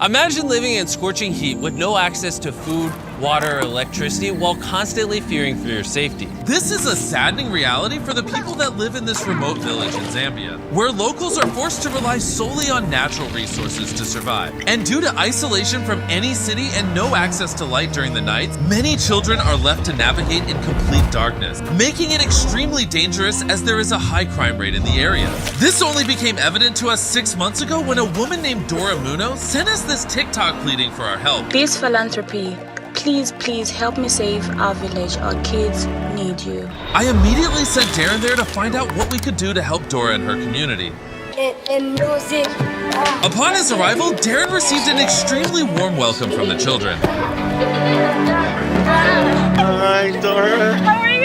Imagine living in scorching heat with no access to food, water, or electricity while constantly fearing for your safety. This is a saddening reality for the people that live in this remote village in Zambia, where locals are forced to rely solely on natural resources to survive. And due to isolation from any city and no access to light during the nights, many children are left to navigate in complete darkness, making it extremely dangerous as there is a high crime rate in the area. This only became evident to us 6 months ago when a woman named Dora Muno sent us this TikTok pleading for our help. This philanthropy, please help me save our village. Our kids need you. I immediately sent Darren there to find out what we could do to help Dora and her community. Upon his arrival, Darren received an extremely warm welcome from the children. Hi, Dora. How are you?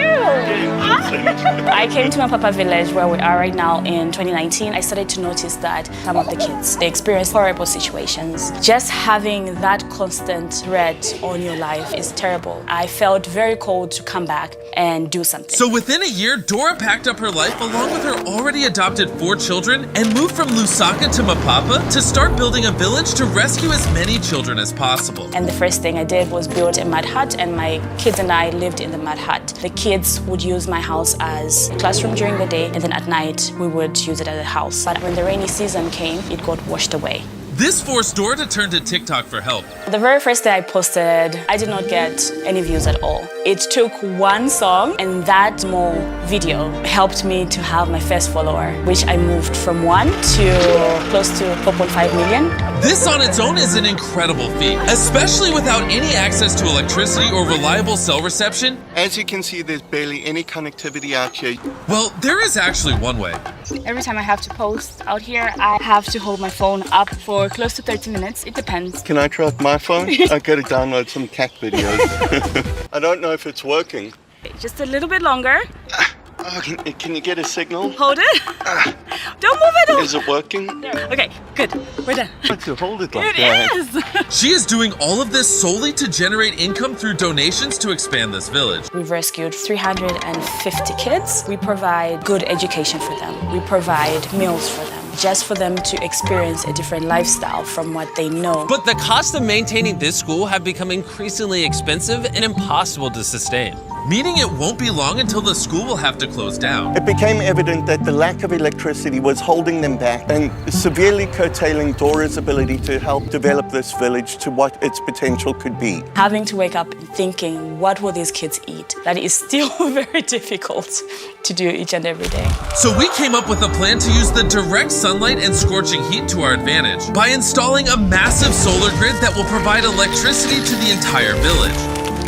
I came to Mapapa village where we are right now in 2019. I started to notice that some of the kids, they experience horrible situations. Just having that constant threat on your life is terrible. I felt very cold to come back and do something. So within a year, Dora packed up her life along with her already adopted 4 children and moved from Lusaka to Mapapa to start building a village to rescue as many children as possible. And the first thing I did was build a mud hut, and my kids and I lived in the mud hut. The kids would use my house as a classroom during the day, and then at night we would use it as a house. But when the rainy season came, it got washed away. This forced Dora to turn to TikTok for help. The very first day I posted, I did not get any views at all. It took one song, and that small video helped me to have my first follower, which I moved from 1 to close to 4.5 million. This on its own is an incredible feat, especially without any access to electricity or reliable cell reception. As you can see, there's barely any connectivity out here. Well, there is actually one way. Every time I have to post out here, I have to hold my phone up for close to 30 minutes. It depends. Can I try with my phone? I gotta download some cat videos. I don't know if it's working. Just a little bit longer. Oh, can you get a signal? Hold it. Don't move it. Is it working? Okay, good. We're done. I have to hold it like It that. is. She is doing all of this solely to generate income through donations to expand this village. We've rescued 350 kids. We provide good education for them. We provide meals for them, just for them to experience a different lifestyle from what they know. But the cost of maintaining this school have become increasingly expensive and impossible to sustain. Meaning it won't be long until the school will have to close down. It became evident that the lack of electricity was holding them back and severely curtailing Dora's ability to help develop this village to what its potential could be. Having to wake up and thinking, what will these kids eat? That is still very difficult to do each and every day. So we came up with a plan to use the direct sunlight and scorching heat to our advantage by installing a massive solar grid that will provide electricity to the entire village.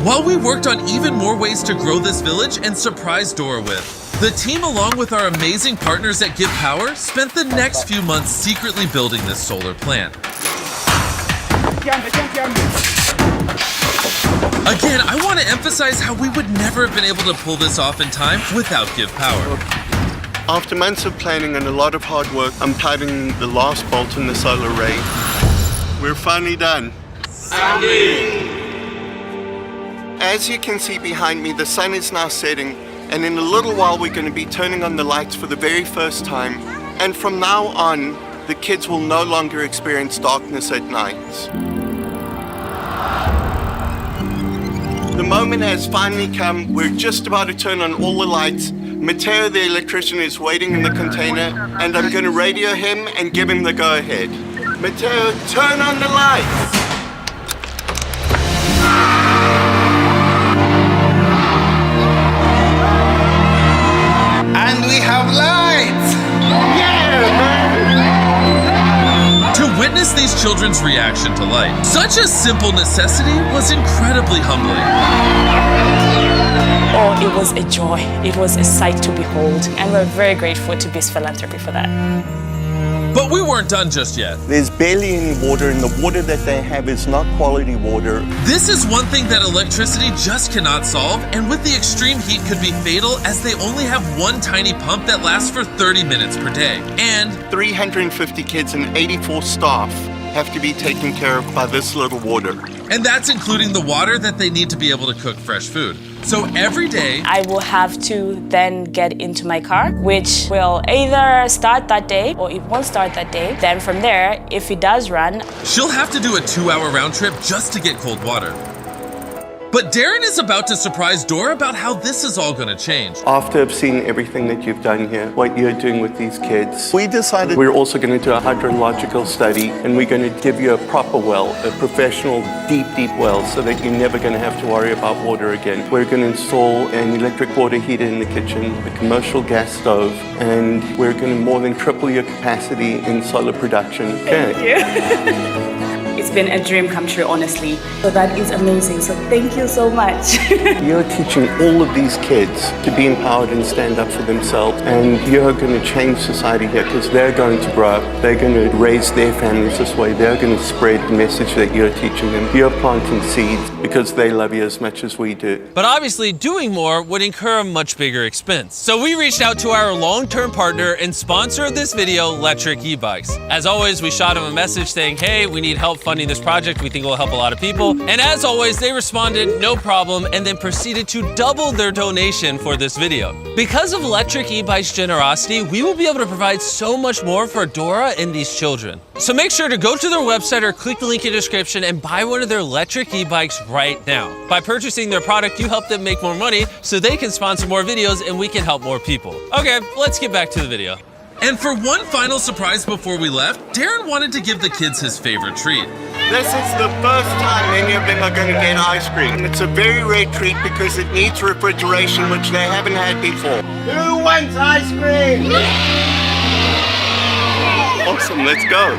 While we worked on even more ways to grow this village and surprise Dora with, the team, along with our amazing partners at Give Power, spent the next few months secretly building this solar plant. Again, I want to emphasize how we would never have been able to pull this off in time without Give Power. After months of planning and a lot of hard work, I'm tightening the last bolt in the solar array. We're finally done. As you can see behind me, the sun is now setting, and in a little while we're going to be turning on the lights for the very first time. And from now on, the kids will no longer experience darkness at night. The moment has finally come. We're just about to turn on all the lights. Mateo, the electrician, is waiting in the container, and I'm going to radio him and give him the go-ahead. Mateo, turn on the lights! And we have lights! Yeah, man! To witness these children's reaction to light, such a simple necessity was incredibly humbling. Oh, it was a joy. It was a sight to behold, and we're very grateful to Beast Philanthropy for that. But we weren't done just yet. There's barely any water, and the water that they have is not quality water. This is one thing that electricity just cannot solve, and with the extreme heat could be fatal, as they only have one tiny pump that lasts for 30 minutes per day. And 350 kids and 84 staff have to be taken care of by this little water. And that's including the water that they need to be able to cook fresh food. So every day, I will have to then get into my car, which will either start that day or it won't start that day. Then from there, if it does run, she'll have to do a 2-hour round trip just to get cold water. But Darren is about to surprise Dora about how this is all going to change. After I've seen everything that you've done here, what you're doing with these kids, we decided we're also going to do a hydrological study, and we're going to give you a proper well, a professional deep well, so that you're never going to have to worry about water again. We're going to install an electric water heater in the kitchen, a commercial gas stove, and we're going to more than triple your capacity in solar production. Thank you. It's been a dream come true, honestly. So that is amazing. So thank you so much. You're teaching all of these kids to be empowered and stand up for themselves, and you're going to change society here because they're going to grow up, they're going to raise their families this way, they're going to spread the message that you're teaching them. You're planting seeds because they love you as much as we do. But obviously, doing more would incur a much bigger expense. So we reached out to our long-term partner and sponsor of this video, Electric E-Bikes. As always, we shot them a message saying, hey, we need help funding this project. We think it will help a lot of people. And as always, they responded, no problem, and then proceeded to double their donation for this video. Because of Electric E-Bikes' generosity, we will be able to provide so much more for Dora and these children. So make sure to go to their website or click the link in the description and buy one of their electric e-bikes right now. By purchasing their product, you help them make more money so they can sponsor more videos and we can help more people. Okay, let's get back to the video. And for one final surprise before we left, Darren wanted to give the kids his favorite treat. This is the first time any of them are going to get ice cream. And it's a very rare treat because it needs refrigeration, which they haven't had before. Who wants ice cream? Awesome, let's go.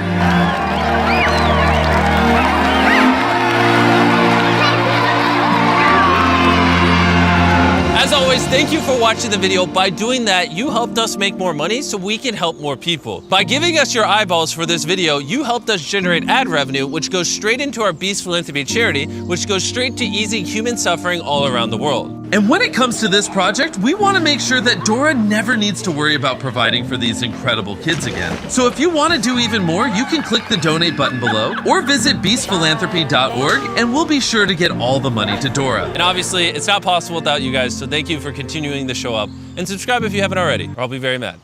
As always, thank you for watching the video. By doing that, you helped us make more money so we can help more people. By giving us your eyeballs for this video, you helped us generate ad revenue, which goes straight into our Beast Philanthropy charity, which goes straight to easing human suffering all around the world. And when it comes to this project, we want to make sure that Dora never needs to worry about providing for these incredible kids again. So if you want to do even more, you can click the donate button below or visit beastphilanthropy.org and we'll be sure to get all the money to Dora. And obviously, it's not possible without you guys, so thank you for continuing to show up. And subscribe if you haven't already, or I'll be very mad.